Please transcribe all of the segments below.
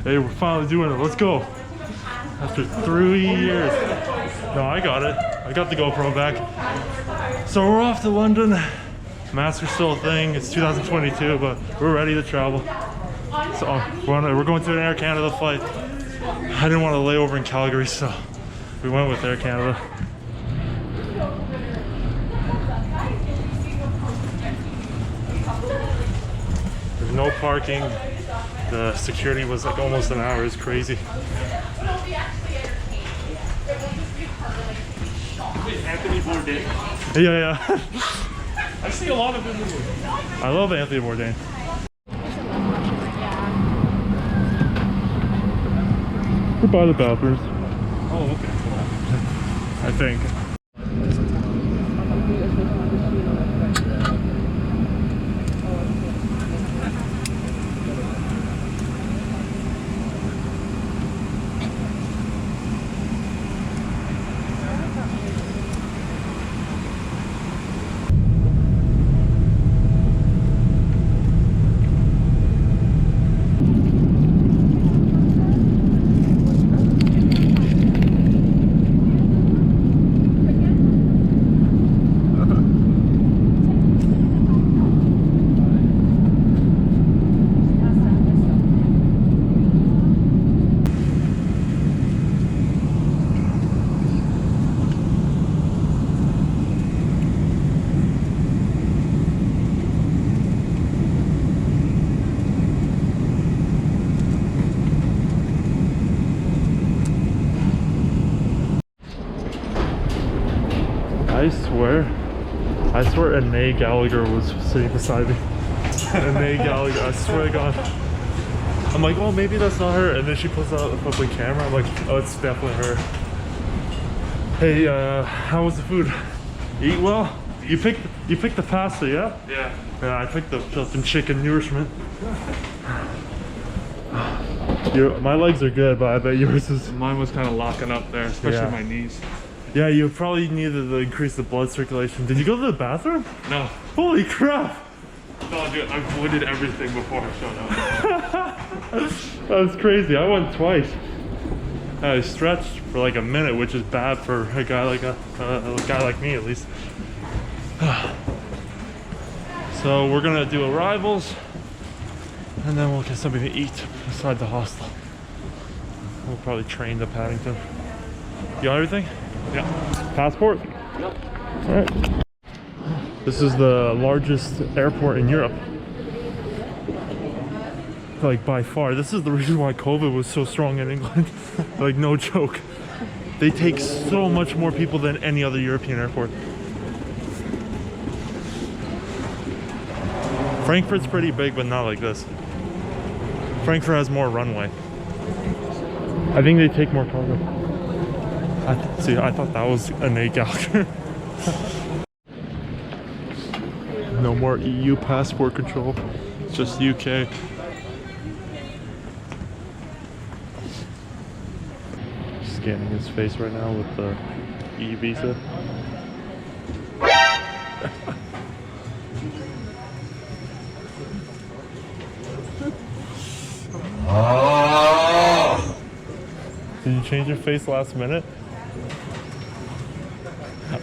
Hey, we're finally doing it. Let's go. After 3 years. No, I got it. I got the GoPro back. So we're off to London. Masks are still a thing. It's 2022, but we're ready to travel. So we're going to an Air Canada flight. I didn't want to lay over in Calgary, so we went with Air Canada. There's no parking. The security was like almost an hour. It's crazy. Anthony Bourdain. Yeah. I see a lot of him. I love Anthony Bourdain. We're by the bathrooms. Oh, okay. I think. I swear Anae Gallagher was sitting beside me. Anae Gallagher, I swear to God. I'm like, oh, maybe that's not her. And then she pulls out a public camera. I'm like, oh, it's definitely her. Hey, how was the food? Eat well? You picked the pasta, yeah? Yeah. Yeah, I picked the chicken nourishment. My legs are good, but I bet yours is... Mine was kind of locking up there, especially my knees. Yeah, you probably needed to increase the blood circulation. Did you go to the bathroom? No. Holy crap! No, dude, I avoided everything before I showed up. That was crazy. I went twice. I stretched for like a minute, which is bad for a guy like me, at least. So we're gonna do arrivals, and then we'll get something to eat beside the hostel. We'll probably train to Paddington. You got everything? Yeah. Passport? Yep. All right. This is the largest airport in Europe. Like by far. This is the reason why COVID was so strong in England. Like no joke. They take so much more people than any other European airport. Frankfurt's pretty big, but not like this. Frankfurt has more runway. I think they take more cargo. I thought that was Anae Gallagher. No more EU passport control, just UK. Scanning his face right now with the e-visa. Did you change your face last minute?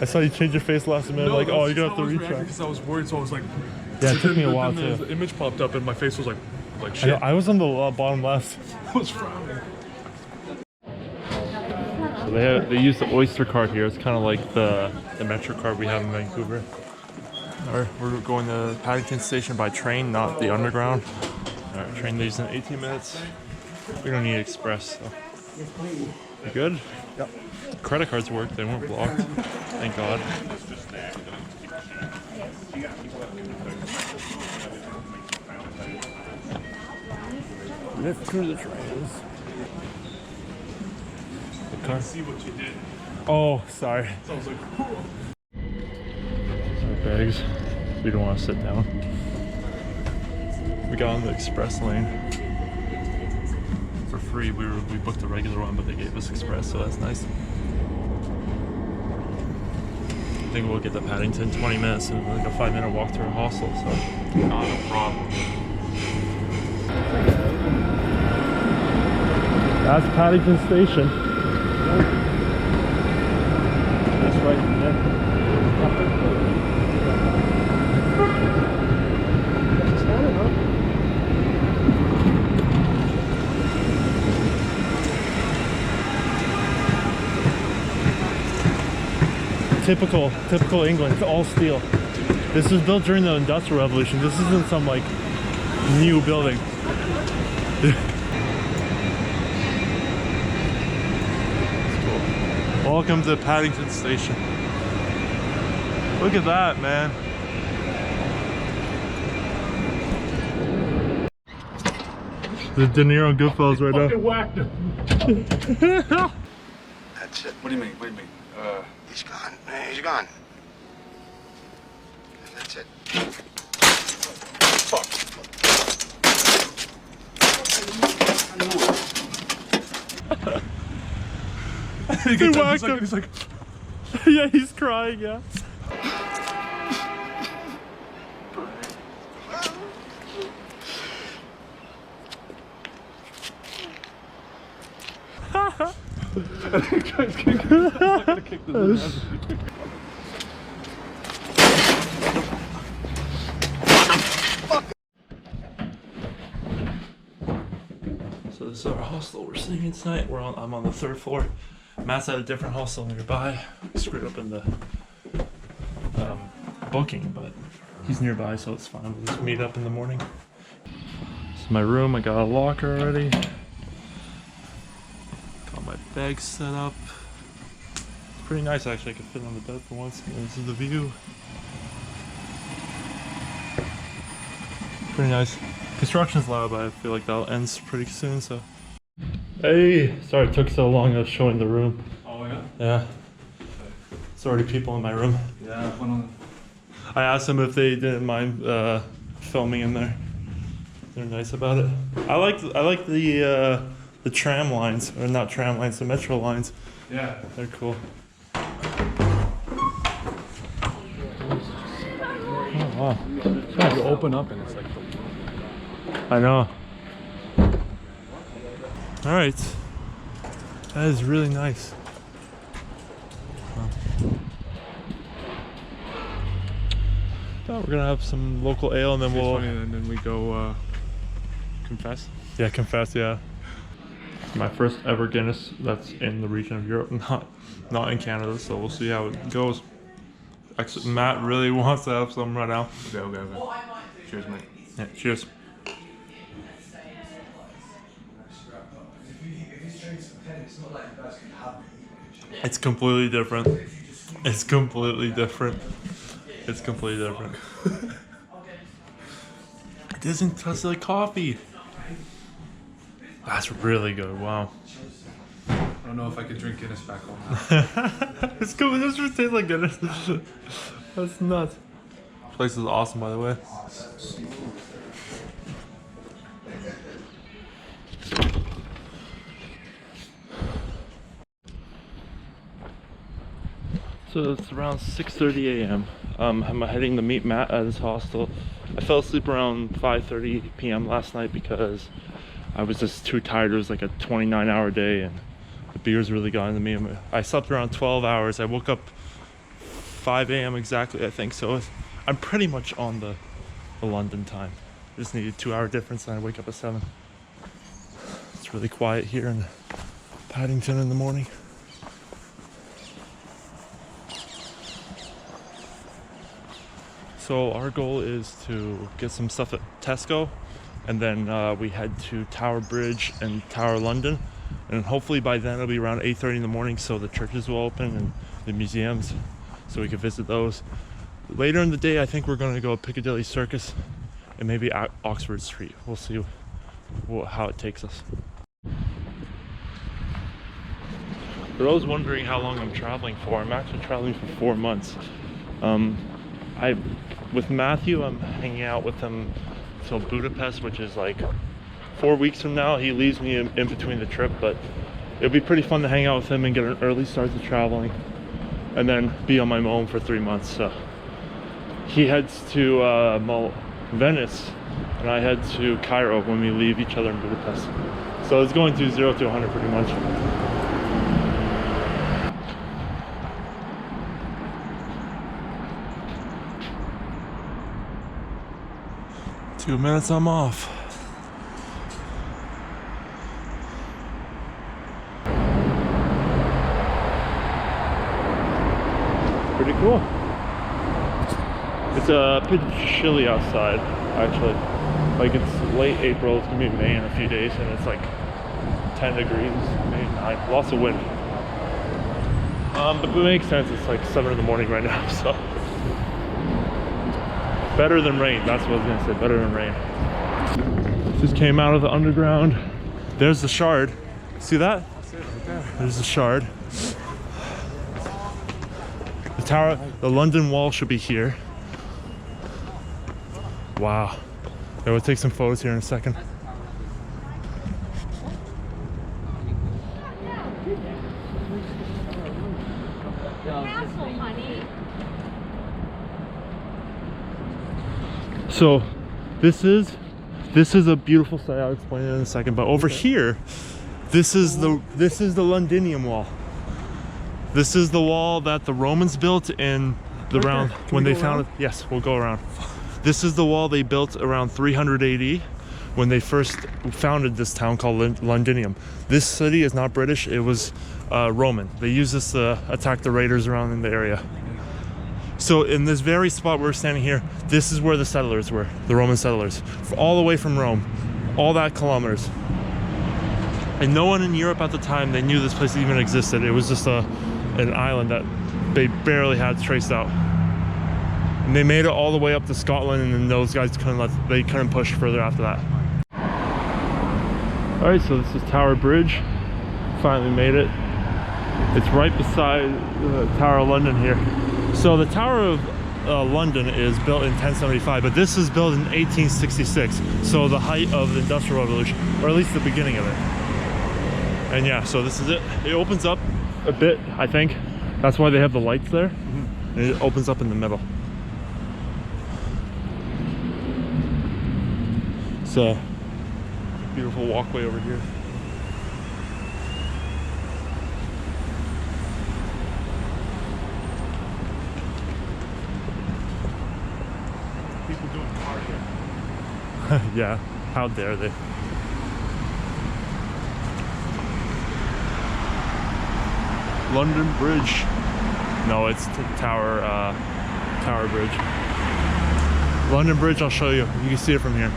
I saw you change your face last minute, no, like, oh, you're gonna have to retract. Because I was worried, so I was like... Yeah, it took me a while too. The image popped up and my face was like shit. I was on the bottom left. I was frowning. So they use the Oyster card here. It's kind of like the Metro card we have in Vancouver. Alright, we're going to Paddington Station by train, not the underground. Alright, train leaves in 18 minutes. We don't need express, so. You good? Yep. Credit cards work, they weren't blocked. Thank God. Lift through the trains. I see what you did. Oh, sorry. So I was like, our bags. We don't want to sit down. We got on the express lane. For free, we booked a regular one, but they gave us express, so that's nice. I think we'll get to Paddington 20 minutes and like a 5-minute walk to our hostel, so not a problem. That's Paddington Station. That's right. Yeah. Typical England. It's all steel. This was built during the Industrial Revolution. This isn't some like new building. Welcome to Paddington Station. Look at that, man. The De Niro Goodfellas right Fucking whacked him. now. That's it. What do you mean? What do you mean? He's gone. He's gone. That's it. Fuck. He whacked him. He's like, Yeah, he's crying, yeah. So this is our hostel we're staying in tonight. I'm on the 3rd floor. Matt's at a different hostel nearby. We screwed up in the booking, but he's nearby, so it's fine. We'll just meet up in the morning. This is my room. I got a locker already. Got my bag set up. It's pretty nice, actually. I could fit on the bed for once. And this is the view. Pretty nice. Construction's loud, but I feel like that'll end pretty soon, so. Hey, sorry it took so long. I was showing the room. oh yeah? Yeah. There's already people in my room. Yeah, one on I asked them if they didn't mind filming in there. They're nice about it. I like the tram lines, or not tram lines, the metro lines. Yeah. They're cool. Oh wow. You open up and it's like. I know. All right. That is really nice. We're gonna have some local ale and then we'll. And then we go confess. Yeah, confess. Yeah. My first ever Guinness that's in the region of Europe, not in Canada. So we'll see how it goes. Actually, Matt really wants to have some right now. Okay. Cheers, mate. Yeah, cheers. It's completely different. It's completely different. It's completely different. It doesn't taste like coffee. That's really good. Wow. I don't know if I could drink Guinness back home now. It's cool. It doesn't taste like Guinness. That's nuts. This place is awesome, by the way. So it's around 6:30 a.m. I'm heading to meet Matt at his hostel. I fell asleep around 5:30 p.m. last night because I was just too tired. It was like a 29-hour day and the beers really got into me. I slept around 12 hours. I woke up 5 a.m. exactly, I think. So I'm pretty much on the London time. Just needed a 2-hour difference and I wake up at 7. It's really quiet here in Paddington in the morning. So our goal is to get some stuff at Tesco, and then we head to Tower Bridge and Tower London, and hopefully by then it'll be around 8:30 in the morning, so the churches will open and the museums, so we can visit those. Later in the day, I think we're going to go Piccadilly Circus and maybe Oxford Street. We'll see how it takes us. For those wondering how long I'm traveling for, I'm actually traveling for 4 months. With Matthew, I'm hanging out with him till Budapest, which is like 4 weeks from now. He leaves me in between the trip, but it'll be pretty fun to hang out with him and get an early start to traveling, and then be on my own for 3 months. So he heads to Venice, and I head to Cairo when we leave each other in Budapest. So it's going to 0 to 100 pretty much. Two minutes, I'm off. Pretty cool. It's a bit chilly outside, actually. Like it's late April, it's gonna be May in a few days, and it's like 10 degrees, maybe 9, lots of wind. But it makes sense, it's like 7 in the morning right now, so. Better than rain, that's what I was gonna say, better than rain. Just came out of the underground. There's the Shard. See that? That's it right there. There's the Shard. The tower, the London Wall should be here. Wow. Yeah, we'll take some photos here in a second. So this is a beautiful site. I'll explain it in a second. But over here, this is the Londinium Wall. This is the wall that the Romans built in the round when they founded. Yes, we'll go around. This is the wall they built around 300 AD when they first founded this town called Londinium. This city is not British, it was Roman. They used this to attack the raiders around in the area. So in this very spot we're standing here, this is where the settlers were, the Roman settlers, all the way from Rome, all that kilometers. And no one in Europe at the time, they knew this place even existed. It was just an island that they barely had traced out. And they made it all the way up to Scotland, and then those guys couldn't push further after that. All right, so this is Tower Bridge. Finally made it. It's right beside the Tower of London here. So the Tower of London is built in 1075, but this is built in 1866. So the height of the Industrial Revolution, or at least the beginning of it. And yeah, so this is it. It opens up a bit, I think. That's why they have the lights there. And it opens up in the middle. So, beautiful walkway over here. People doing car here. Yeah, how dare they? London Bridge. No, it's Tower Bridge. London Bridge, I'll show you. You can see it from here.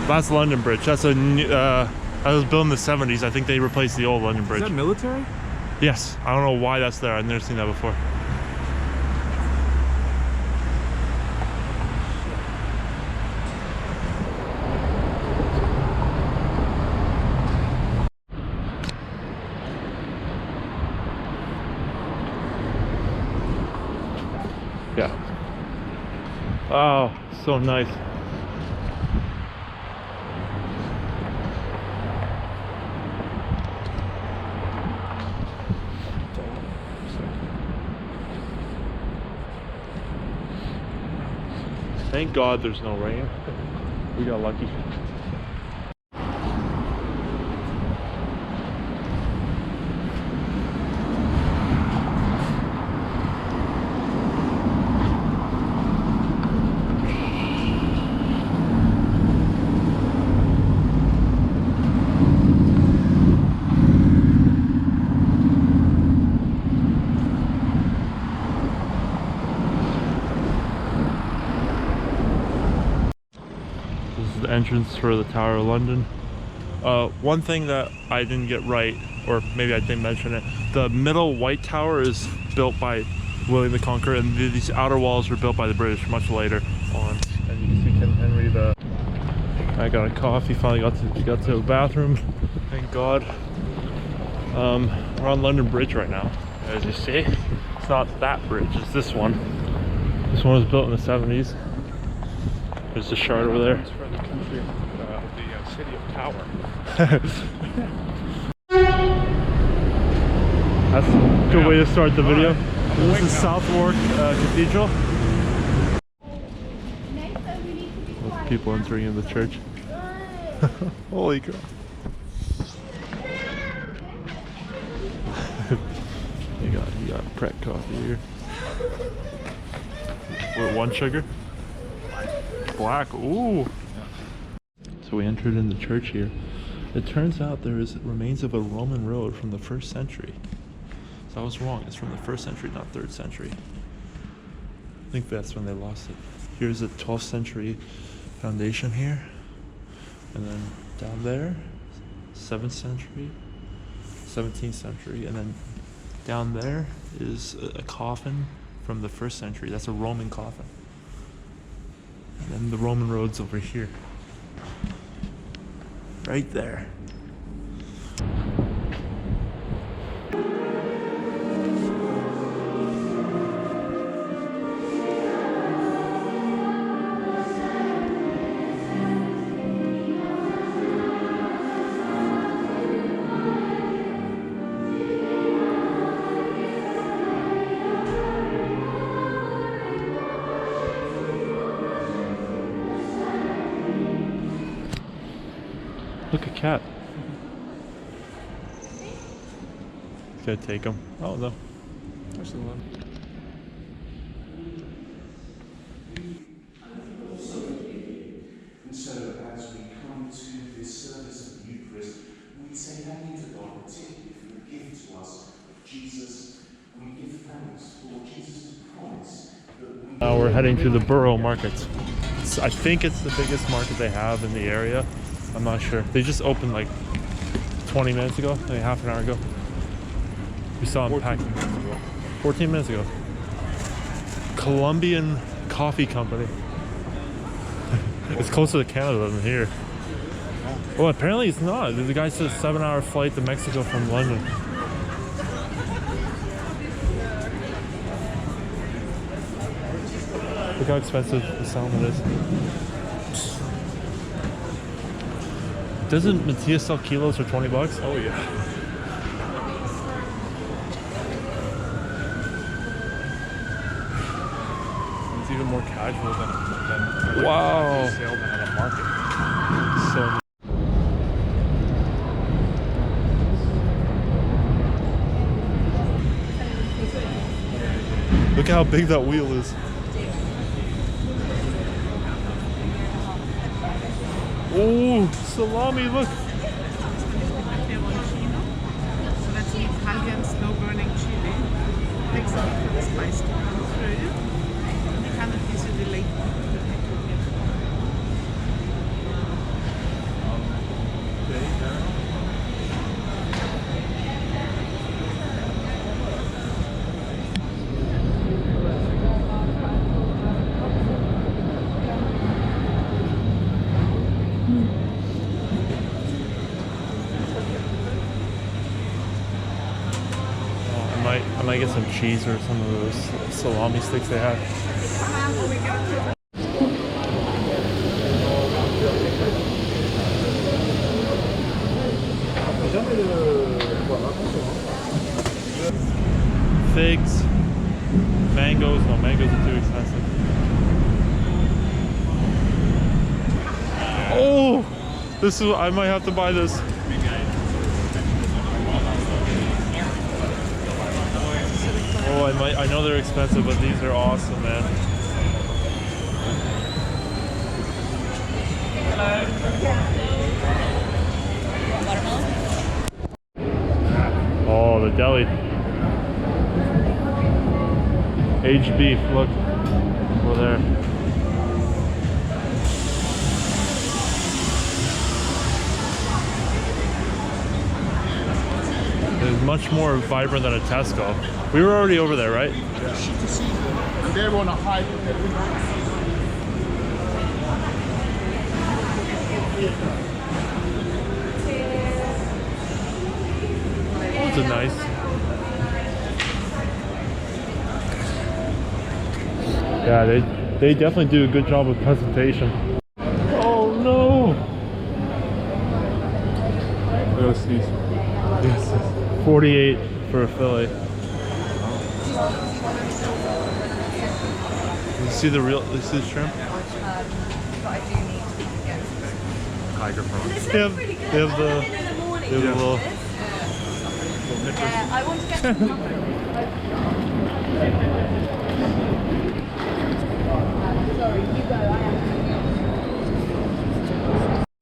That's London Bridge. That's a new, that was built in the 70s. I think they replaced the old London Bridge. Is that military? Yes. I don't know why that's there. I've never seen that before. Yeah. Oh, so nice. Thank God there's no rain. We got lucky. Entrance for the Tower of London. One thing that I didn't get right, or maybe I didn't mention it, the middle white tower is built by William the Conqueror, and these outer walls were built by the British much later on. And you can see King Henry I got a coffee, finally got to the bathroom, thank God. We're on London Bridge right now, as you see. It's not that bridge, it's this one. This one was built in the 70s. There's the Shard over there. The city of Tower. That's a good way to start the video. This is Southwark Cathedral. With people entering in the church. Holy crap. You got Pret coffee here. With 1 sugar? Black. Ooh. So we entered in the church here. It turns out there is remains of a Roman road from the 1st century. So I was wrong. It's from the 1st century, not 3rd century. I think that's when they lost it. Here's a 12th century foundation here. And then down there, 7th century, 17th century. And then down there is a coffin from the 1st century. That's a Roman coffin. And then the Roman road's over here. Right there. Look, a cat. Gonna take him. Oh no. There's the one. And so, as we come to this service of the Eucharist, we say thank you to God, particularly for the gift to us of Jesus. We give thanks for Jesus' promise that we... Now we're heading to the Borough Market. I think it's the biggest market they have in the area. I'm not sure. They just opened like 20 minutes ago, maybe half an hour ago. We saw them packing. 14 minutes ago. Colombian Coffee Company. It's closer to Canada than here. Well, apparently it's not. The guy says 7-hour flight to Mexico from London. Look how expensive the salmon is. Doesn't Matthias sell kilos for 20 bucks? Oh yeah. It's even more casual than Wow. sale than at a market. So look at how big that wheel is. Oh, salami, look. Peperoncino. So that's the Italian slow-burning chili. Takes a bit of the spice to come through. And it kind of gives you the late I might get some cheese or some of those salami sticks they have. Figs, mangoes. No, mangoes are too expensive. Oh, this is. I might have to buy this. Oh, I know they're expensive, but these are awesome, man. Oh, the deli. Aged beef, look. Over there. It's much more vibrant than a Tesco. We were already over there, right? And they're on a Hyde. Those are nice. Yeah, they definitely do a good job with presentation. Oh no! Look at these. Yes, 48 for a fillet. You see the real? You see the shrimp? Tiger prawns. They have the little. I want to get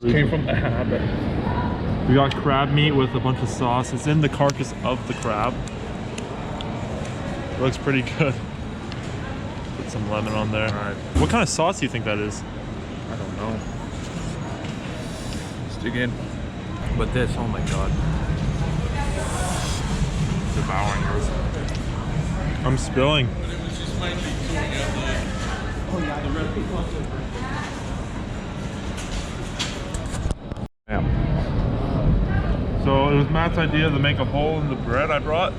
Came from the habit. We got crab meat with a bunch of sauce. It's in the carcass of the crab. It looks pretty good. Put some lemon on there. All right. What kind of sauce do you think that is? I don't know. Let's dig in. But this, oh my god. Devouring yours. I'm spilling. Yeah. So it was Matt's idea to make a hole in the bread I brought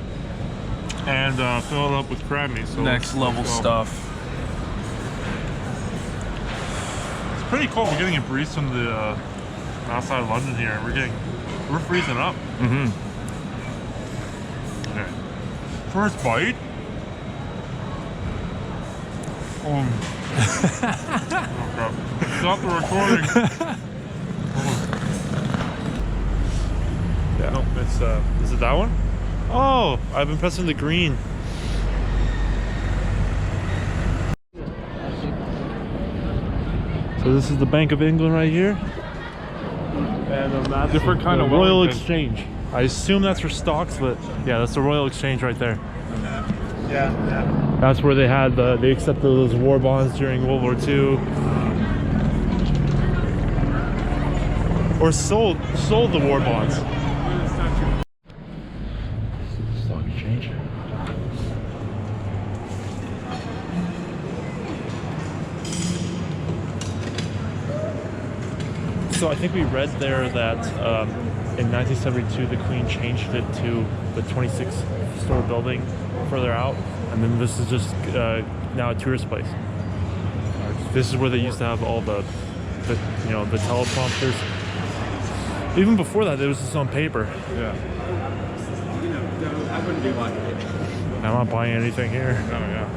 and fill it up with crab meat. So Next level stuff. It's pretty cold. We're getting a breeze from the outside of London here. We're freezing up. Mm-hmm. Okay. First bite. Oh crap. Stop the recording. Yeah. No, it's is it that one? Oh, I've been pressing the green. So this is the Bank of England right here. And different kind of Royal Wellington. Exchange. I assume that's for stocks, but yeah, that's the Royal Exchange right there. Yeah. That's where they had they accepted those war bonds during World War II. Or sold the war bonds. Stock exchange. So I think we read there that in 1972 the Queen changed it to the 26th-story building further out, and then this is just now a tourist place. This is where they used to have all the teleprompters. Even before that, it was just on paper. Yeah. I wouldn't be like it. I'm not buying anything here. Oh yeah.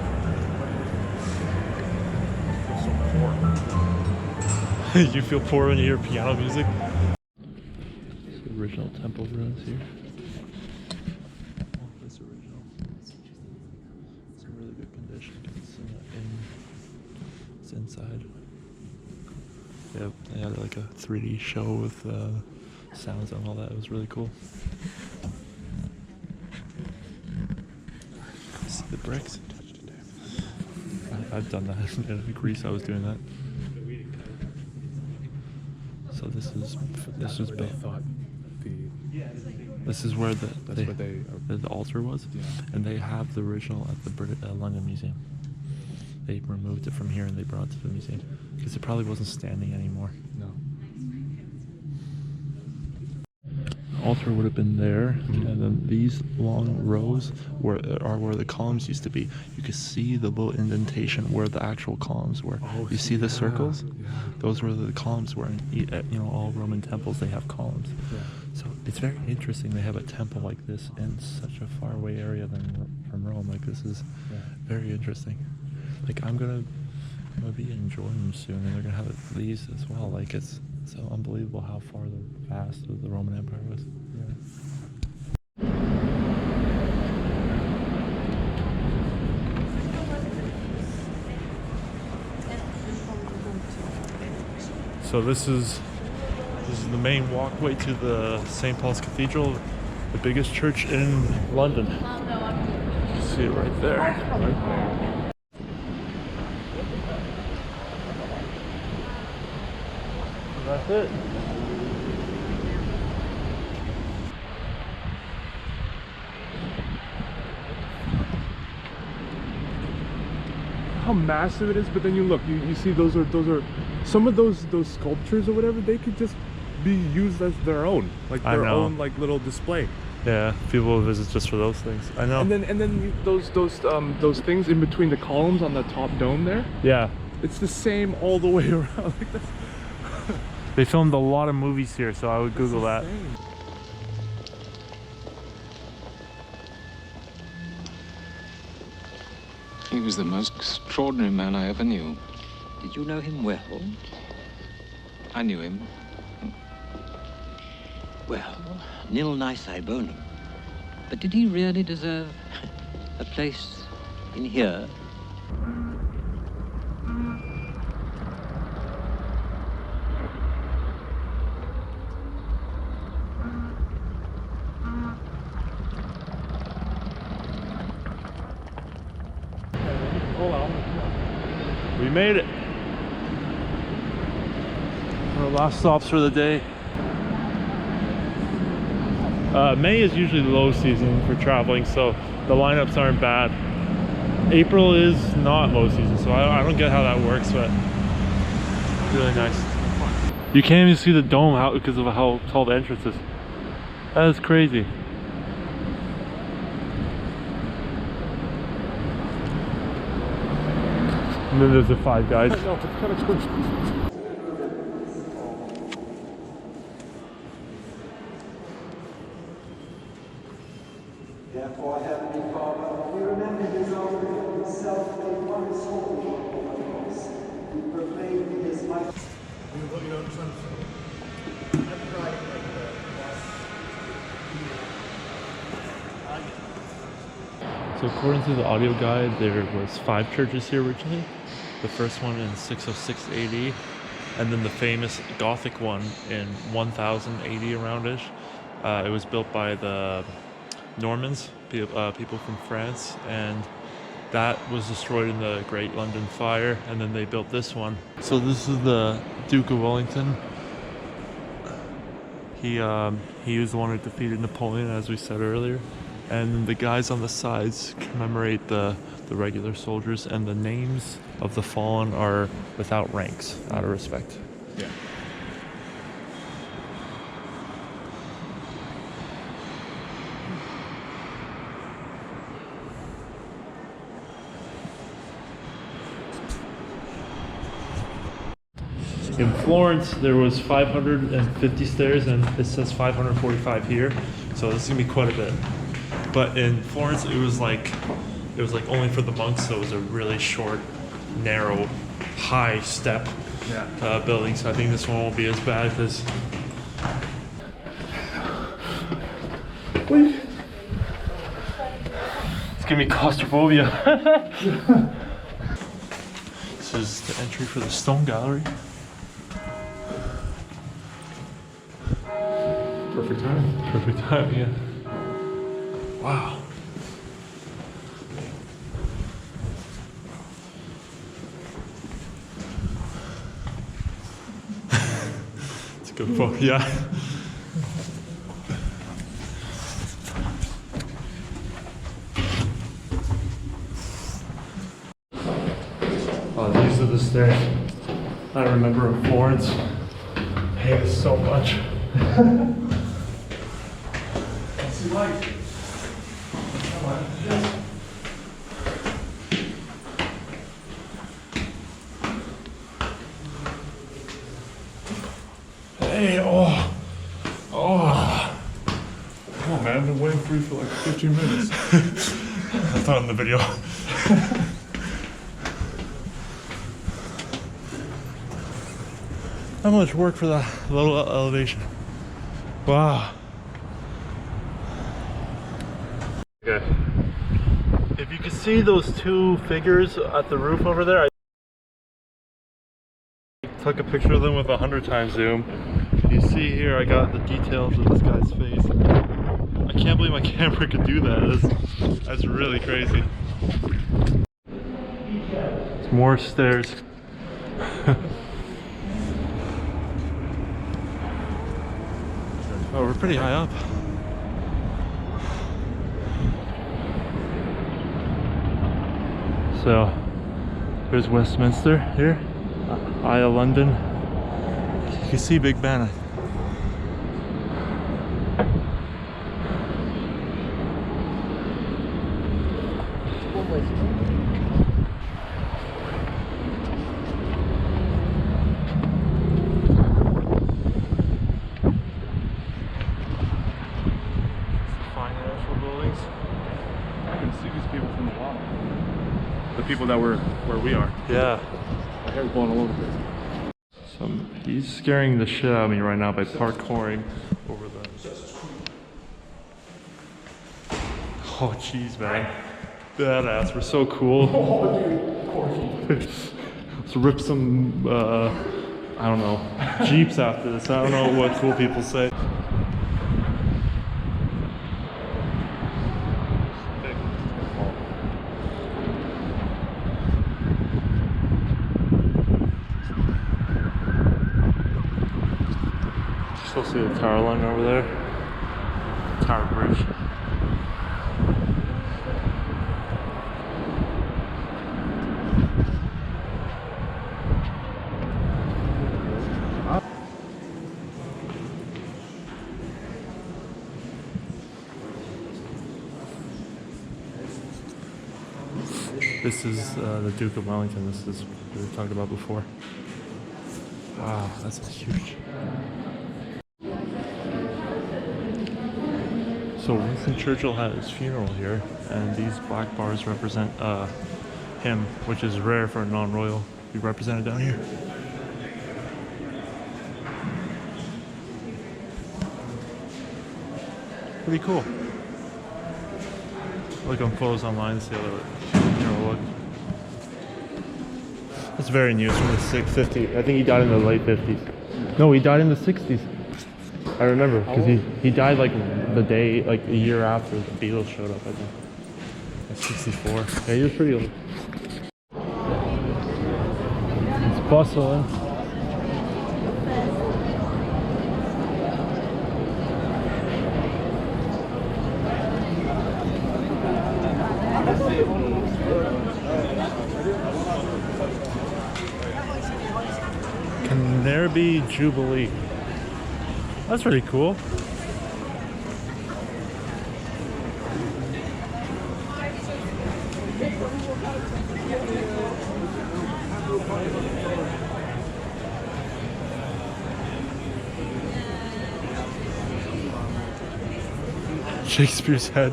You feel poor when you hear piano music? It's the original temple ruins here. Oh, it's original. It's in really good condition. It's inside. They had like a 3D show with sounds and all that. It was really cool. See the bricks? I've done that in Greece. I was doing that. So this is built. This is where the altar was, yeah. And they have the original at the London Museum. They removed it from here and they brought it to the museum because it probably wasn't standing anymore. No. Altar would have been there, and then these long rows are where the columns used to be. You could see the little indentation where the actual columns were. Oh, you see the circles? Yeah. Those were the columns where in all Roman temples they have columns. Yeah. So it's very interesting they have a temple like this in such a far away area from Rome. Like this is very interesting. Like I'm gonna be in Jordan soon, and they're gonna have these as well. Like it's so unbelievable how far vast the Roman Empire was. Yeah. So this is the main walkway to the St. Paul's Cathedral, the biggest church in London. You see it right there. That's it. How massive it is, but then you look, you see those are some of those sculptures or whatever, they could just be used as their own, like their own like little display. Yeah, people will visit just for those things. I know. And then those things in between the columns on the top dome there. Yeah. It's the same all the way around. Like that's They filmed a lot of movies here, so I would Google that. insane. He was the most extraordinary man I ever knew. Did you know him well? I knew him. Well, nil nisi bonum. But did he really deserve A place in here? We made it. Our last stops for the day. May is usually the low season for traveling, so the lineups aren't bad. April is not low season, so I don't get how that works, but it's really nice. You can't even see the dome out because of how tall the entrance is. That is crazy. And then there's the Five Guys. No, it's kind of close. Therefore, Heavenly Father, we remember his offering himself made one soul for us. We proclaim his might. So according to the audio guide, there was 5 churches here originally. The first one in 606 AD, and then the famous Gothic one in 1000 AD around-ish. It was built by the Normans, people from France, and that was destroyed in the Great London Fire, and then they built this one. So this is the Duke of Wellington. He was the one who defeated Napoleon, as we said earlier. And the guys on the sides commemorate the regular soldiers, and the names of the fallen are without ranks, out of respect. Yeah. In Florence, there was 550 stairs, and it says 545 here, so this is gonna be quite a bit. But in Florence, it was like only for the monks, so it was a really short, narrow, high step building. So I think this one won't be as bad because. It's giving me claustrophobia. This is the entry for the Stone Gallery. Perfect time. Perfect time, yeah. Wow. It's a good photo, yeah. Oh, these are the stairs I remember in Florence. I hate it so much. See light. Come on. Hey, oh. Come on, man. I've been waiting for you for like 15 minutes. I thought in the video. How much work for that little elevation? Wow. Okay. If you could see those 2 figures at the roof over there, I took a picture of them with 100 times zoom. You see here, I got the details of this guy's face. I can't believe my camera could do that. That's really crazy. It's more stairs. Oh, we're pretty high up. So, there's Westminster here, Eye of London. You can see Big Ben. People that were where we are. Yeah. My hair's blowing all over the place. So he's scaring the shit out of me right now by parkouring over the. Oh jeez, man. badass. We're so cool. Let's rip some, I don't know, Jeeps after this. I don't know what cool people say. Still see the tower line over there. Tower Bridge. This is the Duke of Wellington. This is what we were talking about before. Wow, that's huge. So Winston Churchill had his funeral here, and these black bars represent him, which is rare for a non-royal to be represented down here. Pretty cool. Look on photos online to see how the funeral looked. It's very new. It's from the 50s. I think he died in the late 50s. No, he died in the 60s. I remember, because he died like the day, like a year after the Beatles showed up, I think. At 64. Yeah, he was pretty old. It's bustling. Can there be Jubilee? That's pretty cool. Shakespeare's head.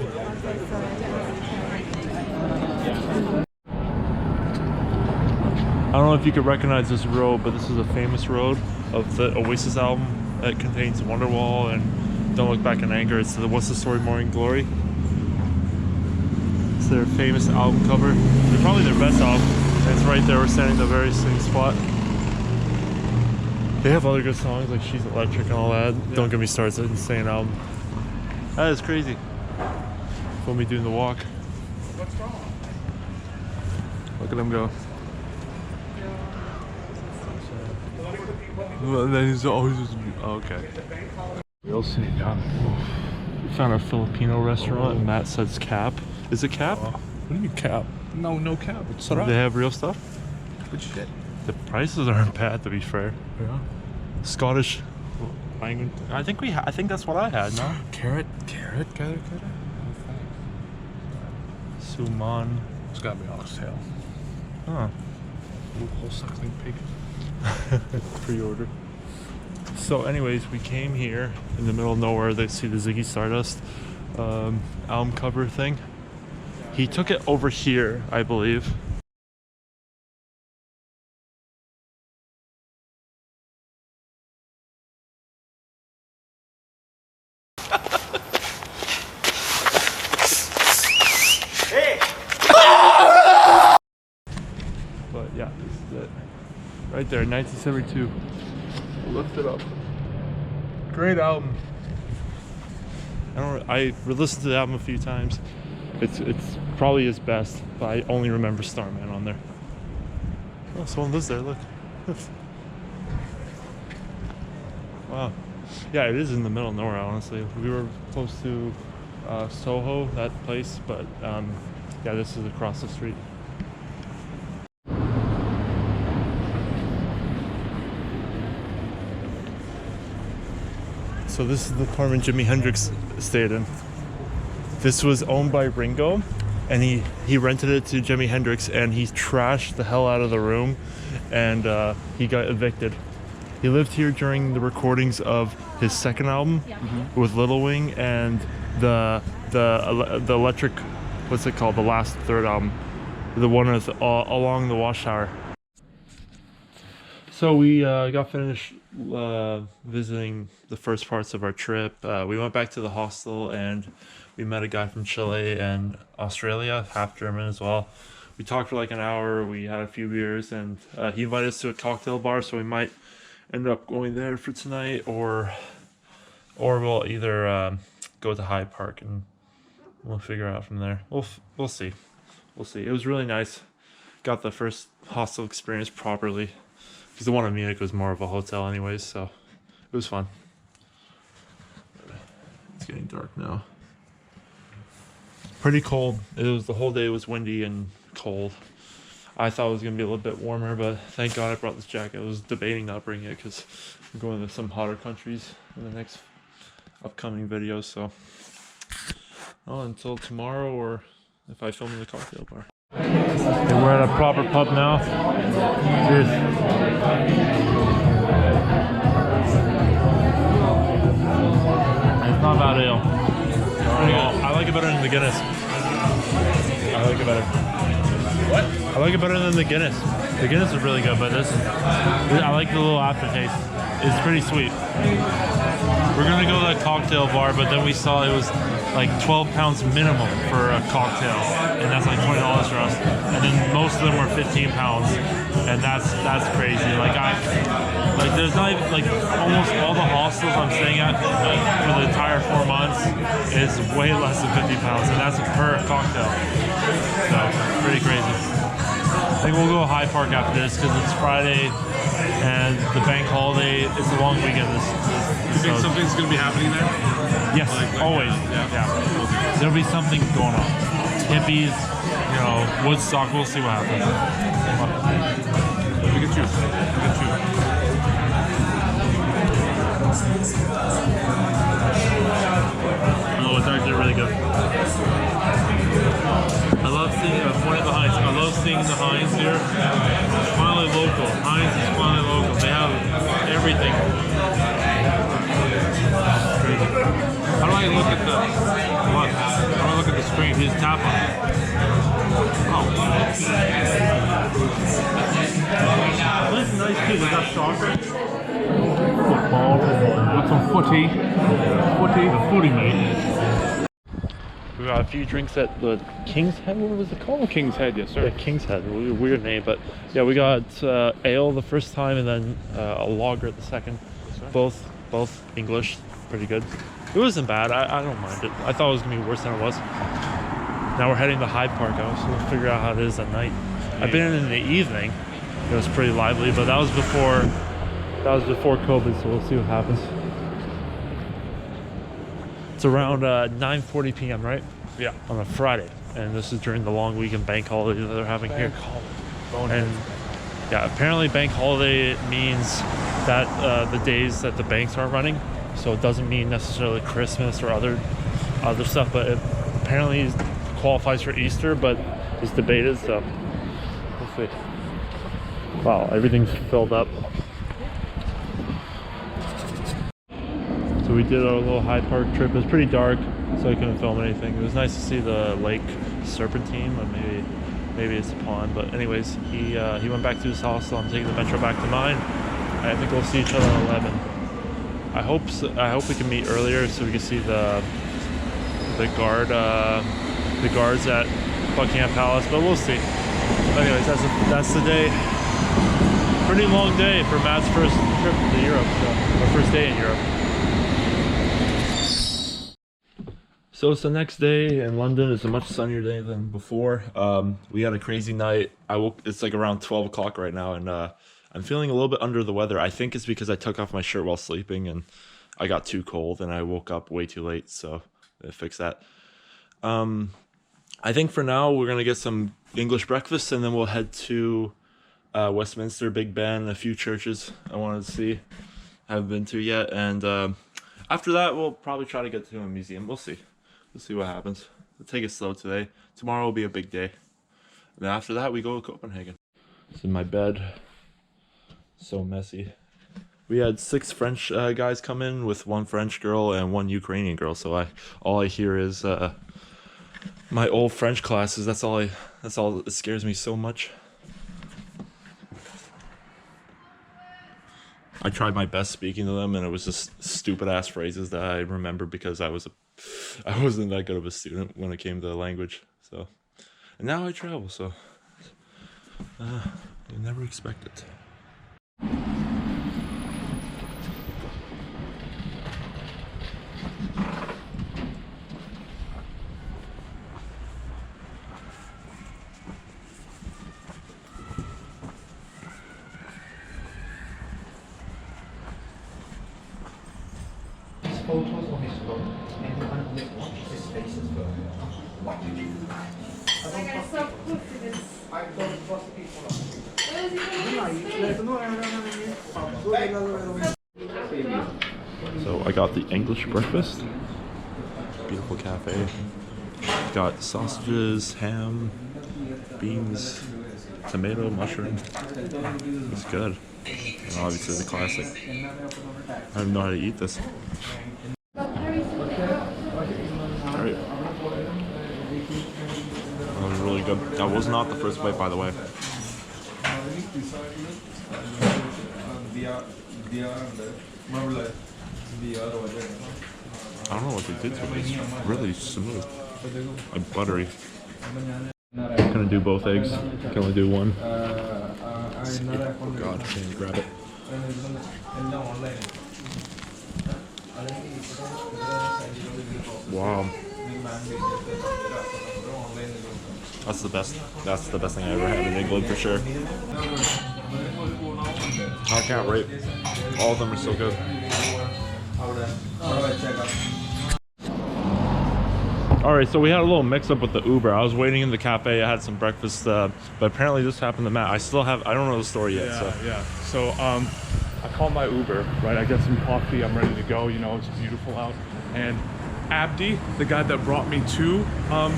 I don't know if you could recognize this road, but this is a famous road of the Oasis album. It contains Wonderwall and Don't Look Back in Anger. It's the What's the Story, Morning Glory. It's their famous album cover. They're probably their best album. And it's right there. We're standing in the very same spot. They have other good songs like She's Electric and all that. Yeah. Don't Get Me Started. It's an insane album. That is crazy. For me doing the walk. What's wrong? Look at him go. And then he's always just, okay. We'll sit down. We found a Filipino restaurant and Matt says cap. Is it cap? What do you mean cap? No, no cap. It's They have real stuff? good shit. The prices aren't bad, to be fair. Yeah. Scottish language. I think that's what I had, no? Carrot. Suman. It's gotta be oxtail. Huh. Whole suckling pig. Pre-order. So anyways, we came here in the middle of nowhere. They see the Ziggy Stardust album cover thing. He took it over here, I believe. But yeah, this is it. Right there, 1972. Lift it up. Great album. I listened to the album a few times. It's probably his best, but I only remember Starman on there. Oh, someone lives there, look. Wow. Yeah, it is in the middle of nowhere, honestly. We were close to Soho, that place, but yeah, this is across the street. So this is the apartment Jimi Hendrix stayed in. This was owned by Ringo, and he rented it to Jimi Hendrix, and he trashed the hell out of the room, and he got evicted. He lived here during the recordings of his second album with Little Wing and the electric, what's it called? The last third album, the one with along the Watchtower. So we got finished visiting the first parts of our trip. We went back to the hostel and we met a guy from Chile and Australia, half German as well. We talked for like an hour, we had a few beers, and he invited us to a cocktail bar, so we might end up going there for tonight, or we'll either go to Hyde Park and we'll figure out from there. We'll see. We'll see. It was really nice. Got the first hostel experience properly. Because the one in Munich was more of a hotel anyways, so it was fun. It's getting dark now. Pretty cold. The whole day was windy and cold. I thought it was going to be a little bit warmer, but thank God I brought this jacket. I was debating not bringing it because I'm going to some hotter countries in the next upcoming videos, so until tomorrow, or if I film in the cocktail bar. Okay, we're at a proper pub now. Cheers. It's not bad ale. I like it better than the Guinness. I like it better. What? I like it better than the Guinness. The Guinness is really good, but I like the little aftertaste. It's pretty sweet. We're gonna go to the cocktail bar, but then we saw it was like 12 pounds minimum for a cocktail, and that's like $20 for us. And then most of them were 15 pounds, and that's crazy. Like there's not even, like, almost all the hostels I'm staying at for the entire 4 months is way less than 50 pounds, and that's per cocktail. So pretty crazy. I think we'll go to Hyde Park after this because it's Friday and the bank holiday. It's a long weekend. You think something's going to be happening there? Yes, always. Yeah. There'll be something going on. Hippies, Woodstock. We'll see what happens. We can choose. Oh, it's actually really good. I love seeing one of the Heinz. I love seeing the Heinz here. Finally local. Heinz is finally local. They have everything. Crazy. How do I look at the what? How do I look at the screen? You just tap on it. Oh. This is nice too. They got soccer. Football. Got some footy. The footy, mate. We got a few drinks at the King's Head. What was it called? King's Head, yes sir. Yeah, King's Head. Weird name, but yeah, we got ale the first time and then a lager the second. Both English. Pretty good. It wasn't bad. I don't mind it. I thought it was gonna be worse than it was. Now we're heading to Hyde Park. I was gonna figure out how it is at night. I've been in the evening. It was pretty lively, but that was before COVID, so we'll see what happens. It's around 9:40 p.m. right? Yeah. On a Friday, and this is during the long weekend bank holiday that they're having here. And yeah, apparently bank holiday means that the days that the banks aren't running, so it doesn't mean necessarily Christmas or other stuff, but it apparently qualifies for Easter, but it's debated, so we'll see. Wow, everything's filled up. So we did our little Hyde Park trip. It was pretty dark, so I couldn't film anything. It was nice to see the Lake Serpentine, or maybe it's a pond. But anyways, he went back to his hostel. I'm taking the metro back to mine. I think we'll see each other at 11. I hope we can meet earlier so we can see the guards at Buckingham Palace. But we'll see. But anyways, that's the day. Pretty long day for Matt's first trip to Europe, or first day in Europe. So it's the next day in London. It's a much sunnier day than before. We had a crazy night. It's like around 12 o'clock right now, and I'm feeling a little bit under the weather. I think it's because I took off my shirt while sleeping and I got too cold and I woke up way too late, so I fixed that. I think for now we're gonna get some English breakfast and then we'll head to Westminster, Big Ben, a few churches I wanted to see, haven't been to yet, and after that we'll probably try to get to a museum. We'll see what happens. We'll take it slow today. Tomorrow will be a big day, and then after that we go to Copenhagen. It's in my bed, so messy. We had 6 French guys come in with 1 French girl and 1 Ukrainian girl, so all I hear is my old French classes. That's all it scares me so much. I tried my best speaking to them, and it was just stupid ass phrases that I remember because I wasn't that good of a student when it came to the language. So, and now I travel, so you never expect it. Photos of his work, and you can watch his face as well. What did you do? I got so close to this. I don't trust people. So I got the English breakfast. Beautiful cafe. Got sausages, ham, beans, tomato, mushroom. It's good. And obviously the classic. I don't know how to eat this. Alright. That was really good. That was not the first bite, by the way. I don't know what they did to it. It's really smooth. Like buttery. Can I do both eggs? Can only do one. Oh god, I can't grab it. Wow. That's the best. That's the best thing I ever had in England for sure. I can't rate. All of them are so good. Alright, so we had a little mix up with the Uber. I was waiting in the cafe, I had some breakfast, but apparently this happened to Matt. I don't know the story yet. So I called my Uber, right? I get some coffee, I'm ready to go, you know, it's beautiful out. And Abdi, the guy that brought me to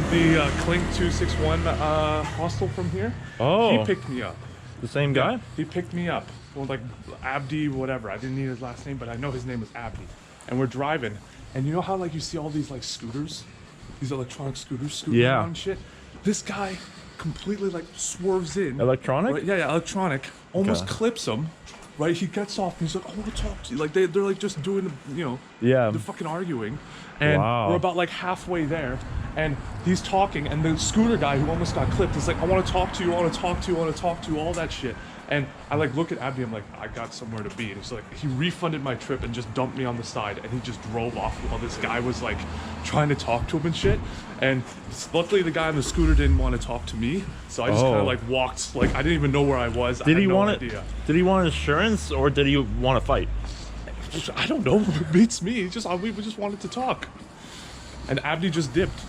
the Clink 261 hostel from here, he picked me up. The same guy? Yeah, he picked me up. Well, like Abdi, whatever. I didn't need his last name, but I know his name was Abdi. And we're driving, and you know how like you see all these like scooters? These electronic scooters scooting around and shit. This guy completely like swerves in. Electronic? Right? Yeah, electronic. Almost clips him. Right? He gets off and he's like, I want to talk to you. Like they're like just doing, you know, they're fucking arguing. And we're about like halfway there. And he's talking, and the scooter guy who almost got clipped is like, I want to talk to you, I want to talk to you, I want to talk to you, all that shit. And I like look at Abdi, I'm like, I got somewhere to be. And he's like, he refunded my trip and just dumped me on the side, and he just drove off while this guy was like trying to talk to him and shit. And luckily the guy on the scooter didn't want to talk to me, so I just kind of like walked, like I didn't even know where I was. Did he want it? Did he want insurance, or did he want to fight? I don't know. It beats me. We just wanted to talk. And Abdi just dipped.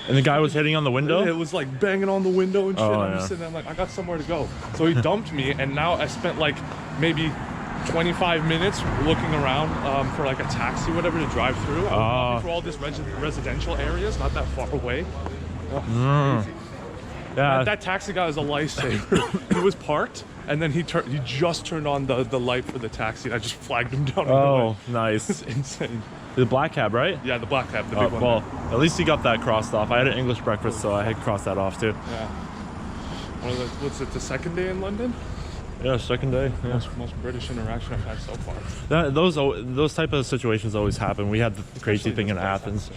And the guy was hitting on the window? It was like banging on the window and shit. I'm just sitting there, I'm like, I got somewhere to go. So he dumped me, and now I spent like maybe 25 minutes looking around for like a taxi, whatever, to drive through. I was walking through all this residential areas, not that far away. Yeah. That taxi guy was a lifesaver. He was parked, and then he just turned on the light for the taxi, and I just flagged him down. Oh, nice. It's insane. The black cab, right? Yeah, the black cab, the big one. Well, at least he got that crossed off. I had an English breakfast, so I had crossed that off too. Yeah. What's it, the second day in London? Yeah, second day. Yeah. Most British interaction I've had so far. Those type of situations always happen. We had the crazy thing in Athens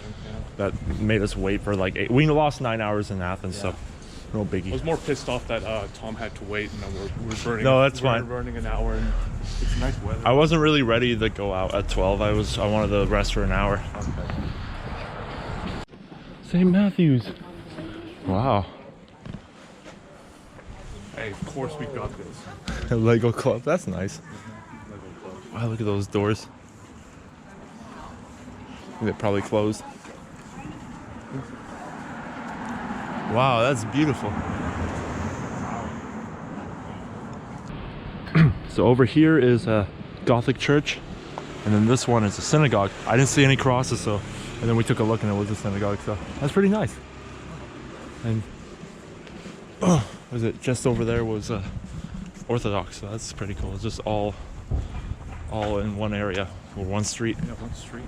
that made us wait for like 8. We lost 9 hours in Athens, so no biggie. I was more pissed off that Tom had to wait, and then we're burning. No, that's fine. We're burning an hour, and it's nice weather. I wasn't really ready to go out at 12. I wanted to rest for an hour. Okay. St. Matthew's. Wow. Hey, of course we got this. Lego Club. That's nice. Wow, look at those doors. They're probably closed. Wow, that's beautiful. So over here is a Gothic church, and then this one is a synagogue. I didn't see any crosses, and then we took a look and it was a synagogue, so that's pretty nice. And was it just over there was Orthodox, so that's pretty cool. It's just all in one area or one street. Yeah, one street.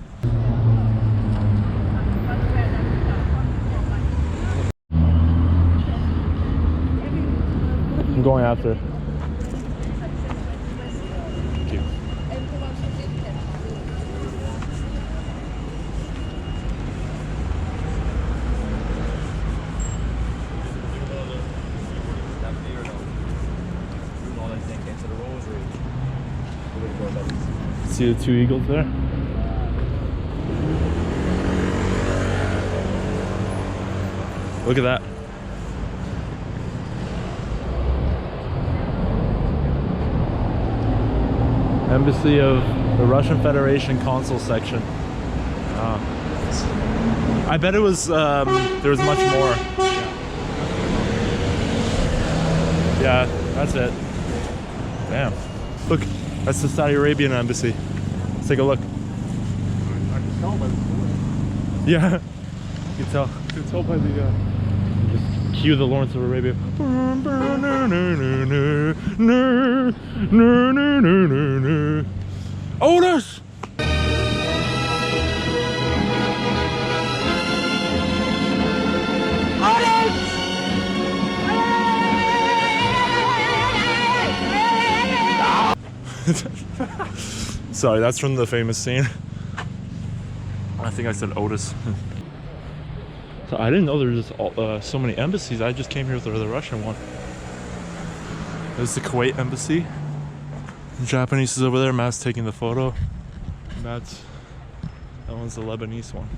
I'm going after. See the 2 eagles there? Look at that. Embassy of the Russian Federation Consul Section. I bet it was, there was much more. Yeah, that's it. Damn. Look, that's the Saudi Arabian embassy. Let's take a look. I can tell by the door. Yeah, you can tell. You can tell by the Just cue the Lawrence of Arabia. Otis! Sorry, that's from the famous scene. I think I said Otis. So I didn't know there was so many embassies. I just came here with the Russian one. There's the Kuwait embassy. The Japanese is over there. Matt's taking the photo. That one's the Lebanese one.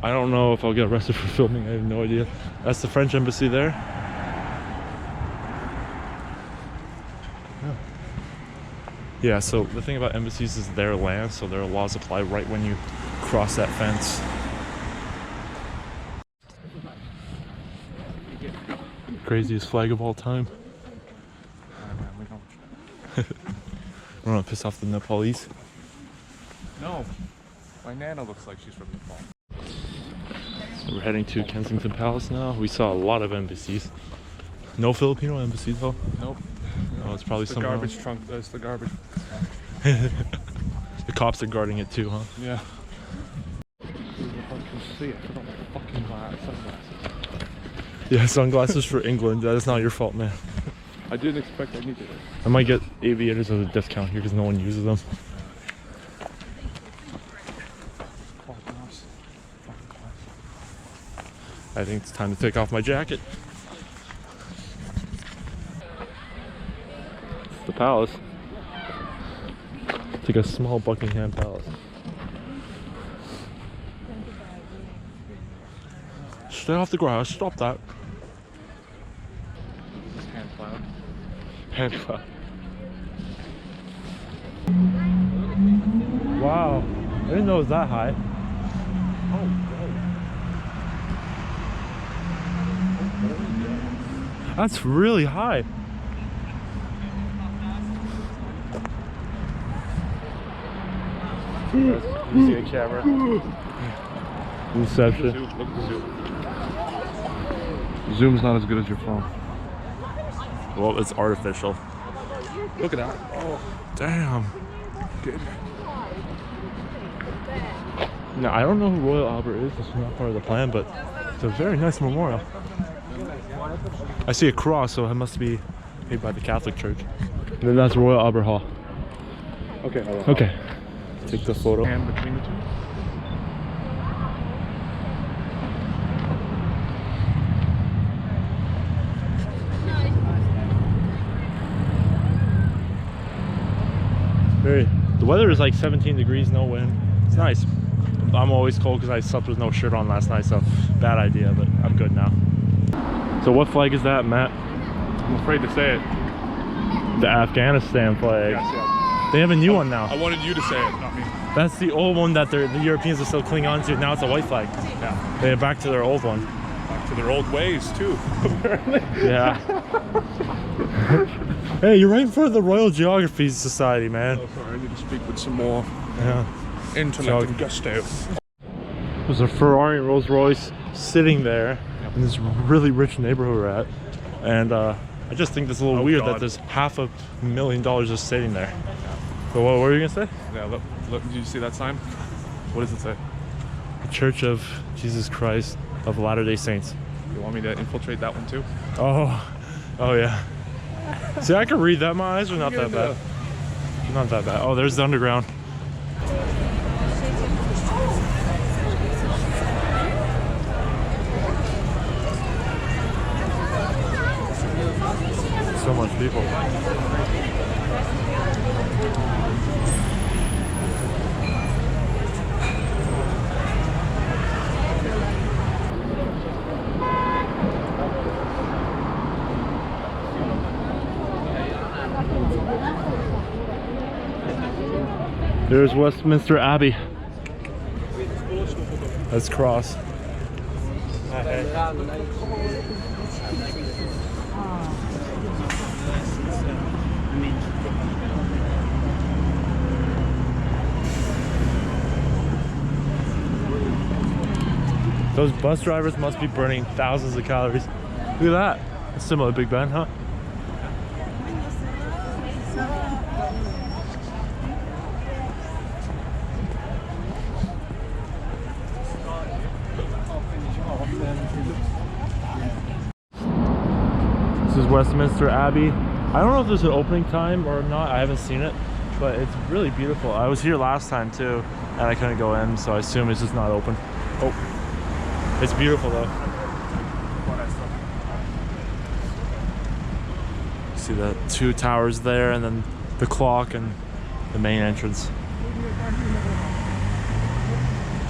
I don't know if I'll get arrested for filming. I have no idea. That's the French embassy there. Yeah, so the thing about embassies is their land, so their laws apply right when you cross that fence. Craziest flag of all time. I don't want to piss off the Nepalese. No, my Nana looks like she's from Nepal. We're heading to Kensington Palace now. We saw a lot of embassies. No Filipino embassy though. Nope. Oh, it's probably the somewhere garbage else. trunk. That's the garbage. The cops are guarding it too, huh? Yeah. I can see it. I put on my fucking sunglasses. Yeah, sunglasses for England. That is not your fault, man. I didn't expect I needed it. I might get aviators at a discount here because no one uses them. I think it's time to take off my jacket. It's the palace. It's like a small Buckingham Palace. Stay off the grass, stop that. Hand cloud. Hand cloud. Wow, I didn't know it was that high. That's really high. You see a camera. Inception. Look at the zoom. Zoom's not as good as your phone. Well, it's artificial. Look at that. Oh, damn. Good. Now, I don't know who Royal Albert is. This is not part of the plan, but it's a very nice memorial. I see a cross, so it must be made by the Catholic Church. And then that's Royal Albert Hall. Okay, hold on. Okay. Take the photo. Hand between the two. The weather is like 17 degrees, no wind. It's nice. I'm always cold because I slept with no shirt on last night, so bad idea, but I'm good now. So what flag is that, Matt? I'm afraid to say it. The Afghanistan flag. Yes, yeah. They have a new one now. I wanted you to say it, not me. That's the old one that the Europeans are still clinging on to. Now it's a white flag. Yeah. They're back to their old one. Back to their old ways, too, apparently. Yeah. Hey, you're right in front of the Royal Geography Society, man. Oh, sorry, I need to speak with some more intellect and gusto. There's a Ferrari and Rolls Royce sitting there in this really rich neighborhood we're at. And I just think it's a little weird that there's $500,000 just sitting there. So what were you gonna say? Yeah, look, did you see that sign? What does it say? The Church of Jesus Christ of Latter-day Saints. You want me to infiltrate that one too? Oh yeah. See, I can read that. My eyes are not that bad. Not that bad. Oh, there's the underground. So much people. There's Westminster Abbey. Let's cross. Those bus drivers must be burning thousands of calories. Look at that. A similar Big Ben, huh? This is Westminster Abbey. I don't know if there's an opening time or not. I haven't seen it, but it's really beautiful. I was here last time too, and I couldn't go in, so I assume it's just not open. Oh, it's beautiful though. See the two towers there, and then the clock and the main entrance.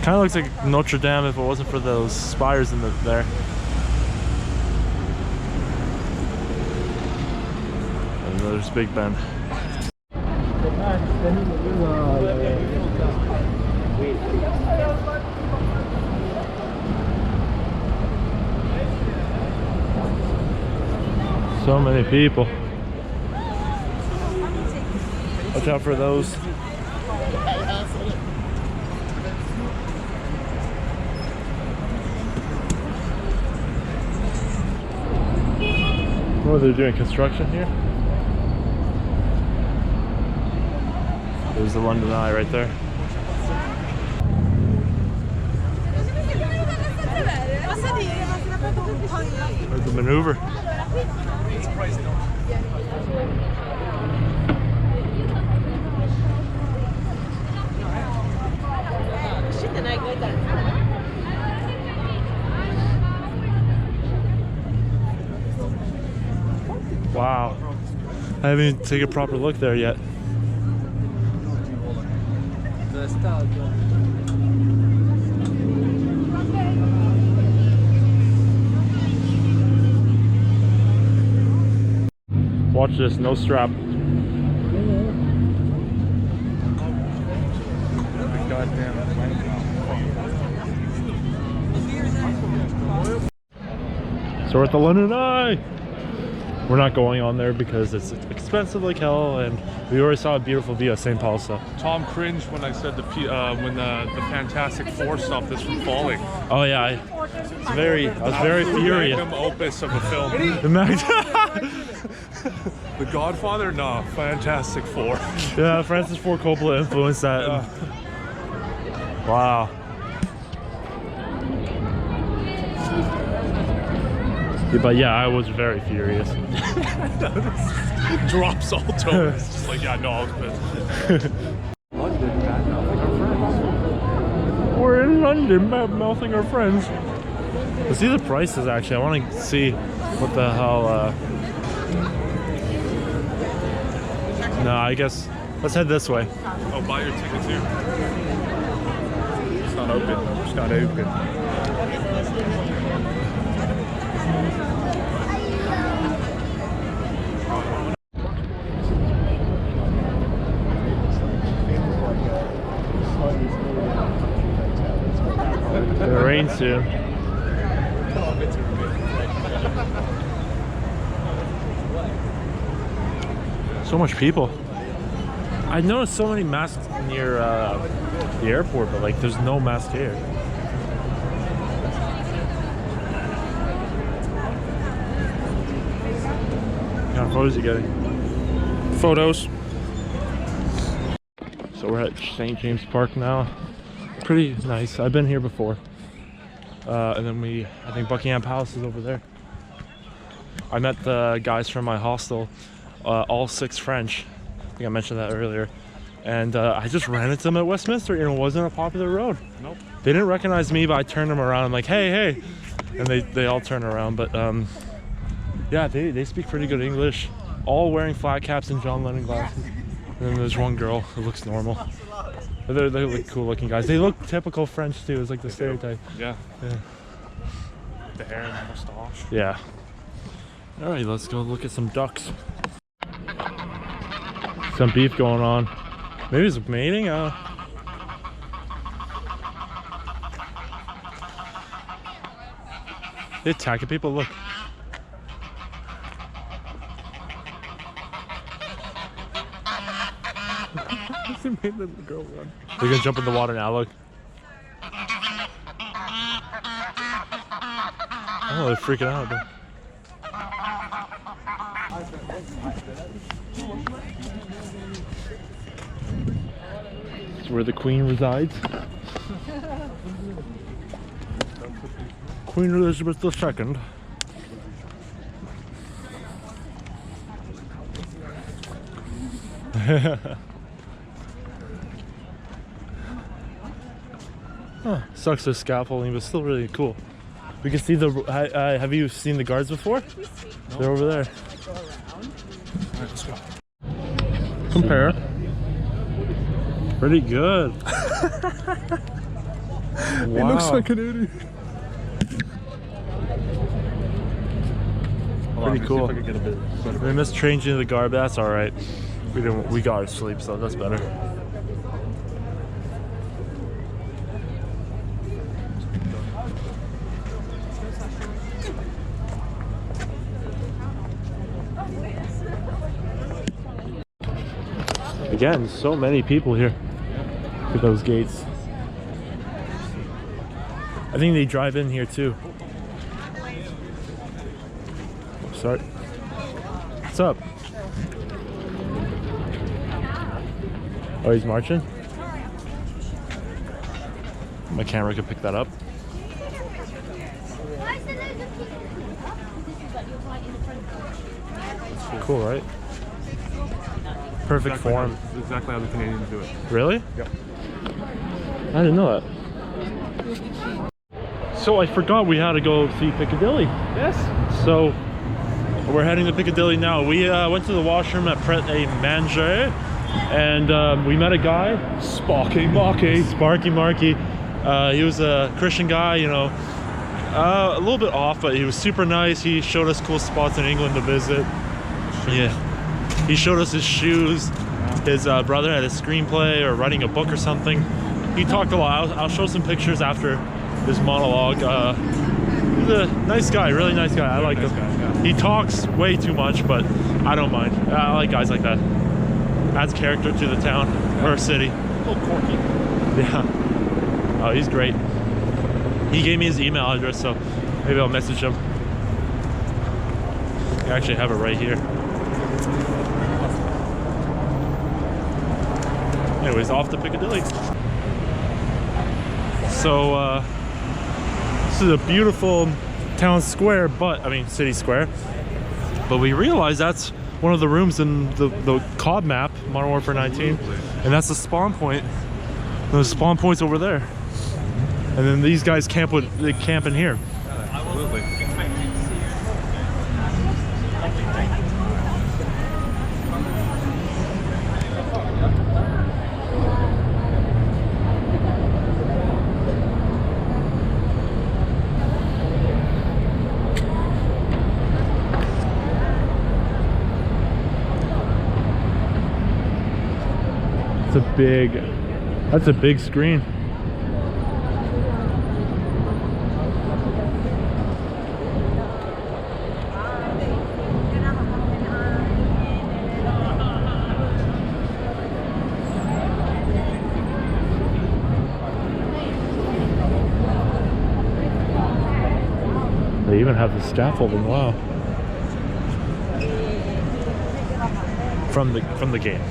Kind of looks like Notre Dame if it wasn't for those spires in there. And there's Big Ben. So many people. Watch out for those. Oh, they're doing construction here. There's the London Eye right there. There's the maneuver. Wow. I haven't even taken a proper look there yet. Watch this, no strap. So we're at the London Eye. We're not going on there because it's expensive like hell, and we already saw a beautiful view of St. Paul's. So. Tom cringed when I said when the Fantastic Four stopped us from falling. Oh yeah, I was very furious. Magnum opus of a film. The Godfather? No, Fantastic Four. Yeah, Francis Ford Coppola influenced that. Yeah. Wow. Yeah, but yeah, I was very furious. Drops all tones. Just like, yeah, no, I was pissed. We're in London, bad-mouthing our friends. Let's see the prices, actually. I want to see what the hell... No, I guess... Let's head this way. Oh, buy your tickets here. It's not open. It's not open. It'll rain soon. So much people. I noticed so many masks near the airport, but like there's no mask here. What kind of photos are you getting? Photos. So we're at St. James Park now. Pretty nice. I've been here before. And then I think Buckingham Palace is over there. I met the guys from my hostel, all 6 French. I think I mentioned that earlier. And I just ran into them at Westminster, and it wasn't a popular road. Nope. They didn't recognize me, but I turned them around. I'm like, hey, hey. And they all turn around. But yeah, they speak pretty good English. All wearing flat caps and John Lennon glasses. And then there's one girl who looks normal. But they look cool looking guys. They look typical French too. It's like the stereotype. Yeah. Yeah. The hair and the mustache. Yeah. Alright, let's go look at some ducks. Some beef going on. Maybe it's mating? They attacking people, look. They made the girl run. They're gonna jump in the water now, look. Oh, they're freaking out. It's where the Queen resides. Queen Elizabeth II. Huh, sucks the scaffolding, but still really cool. We can see the. Have you seen the guards before? No. They're over there. Alright, let's go. Compare. Pretty good. Wow. It looks like an idiot. Pretty cool. We missed changing the guard, but that's all right. We got our sleep, so that's better. Again, so many people here. Look at those gates. I think they drive in here too. Sorry. What's up? Oh, he's marching? My camera could pick that up. Cool, right? Perfect form. Exactly how the Canadians do it. Really? Yep. I didn't know that. So I forgot we had to go see Piccadilly. Yes. So we're heading to Piccadilly now. We went to the washroom at Pret a Manger, and we met a guy, Sparky Marky. He was a Christian guy, you know, a little bit off, but he was super nice. He showed us cool spots in England to visit. Yeah. He showed us his shoes. His brother had a screenplay or writing a book or something. He talked a lot. I'll show some pictures after this monologue. He's a nice guy, really nice guy. I like him. Yeah. He talks way too much, but I don't mind. I like guys like that. Adds character to the town or city. A little quirky. Yeah. Oh, he's great. He gave me his email address, so maybe I'll message him. I actually have it right here. Anyways, off to Piccadilly. So, this is a beautiful town square, city square. But we realized that's one of the rooms in the COD map, Modern Warfare 19. And that's the spawn point. The spawn point's over there. And then these guys camp in here. Absolutely. That's a big screen. They even have the scaffolding, wow. From the game.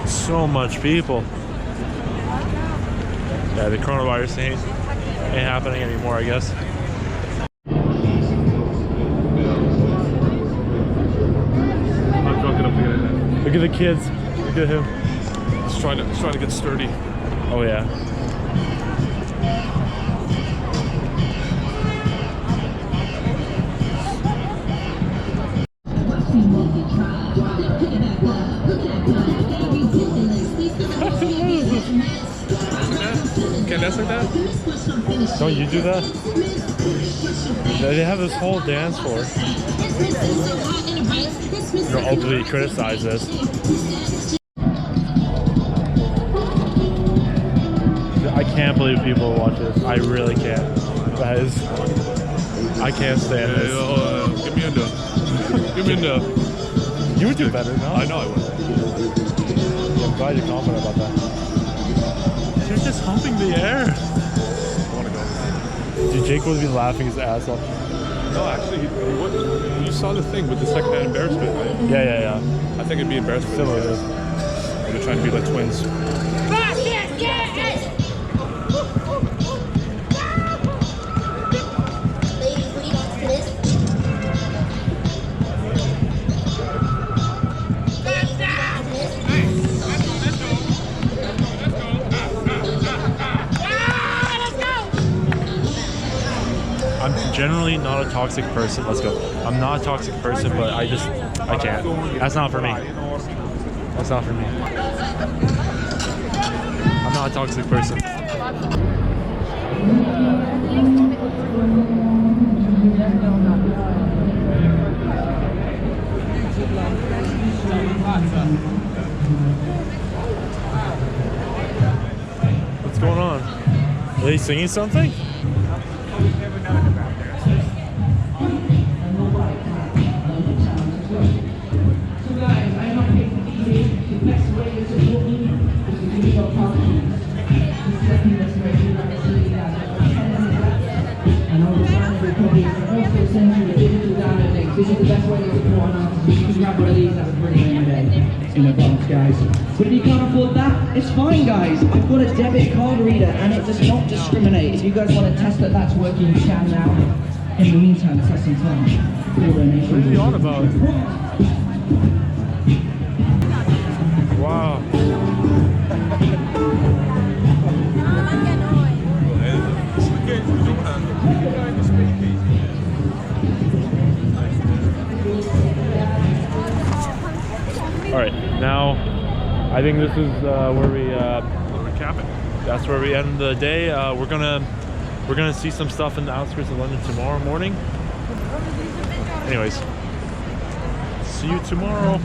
So much people. Yeah, the coronavirus ain't happening anymore, I guess. I'm drunk enough to get in there. Look at the kids. Look at him. He's trying to get sturdy. Oh yeah. Can't dance like that? Don't you do that? They have this whole dance floor. don't openly criticize this. I can't believe people watch this. I really can't. That is, I can't stand this. Give me a no. Give me a no. You would do better, no? I know I would. I'm glad you're confident about that. They're just humping the air. I want to go. Dude, Jake would be laughing his ass off. No, actually, you saw the thing with the secondhand embarrassment, right? Yeah. I think it'd be embarrassment. Similar. They're trying to be like twins. I'm generally not a toxic person. Let's go. I'm not a toxic person, but I can't. That's not for me. That's not for me. I'm not a toxic person. What's going on? Are they singing something? This is the best way to support an artist. You can grab one of these, have a brilliant day in advance, guys. But if you can't afford that, it's fine, guys. I've got a debit card reader and it does not discriminate. If you guys want to test that that's working, you can now. In the meantime, test some time. What are you on about? Wow. All right, now I think this is where we Cap it. that's where we end the day. We're gonna see some stuff in the outskirts of London tomorrow morning. Anyways, see you tomorrow.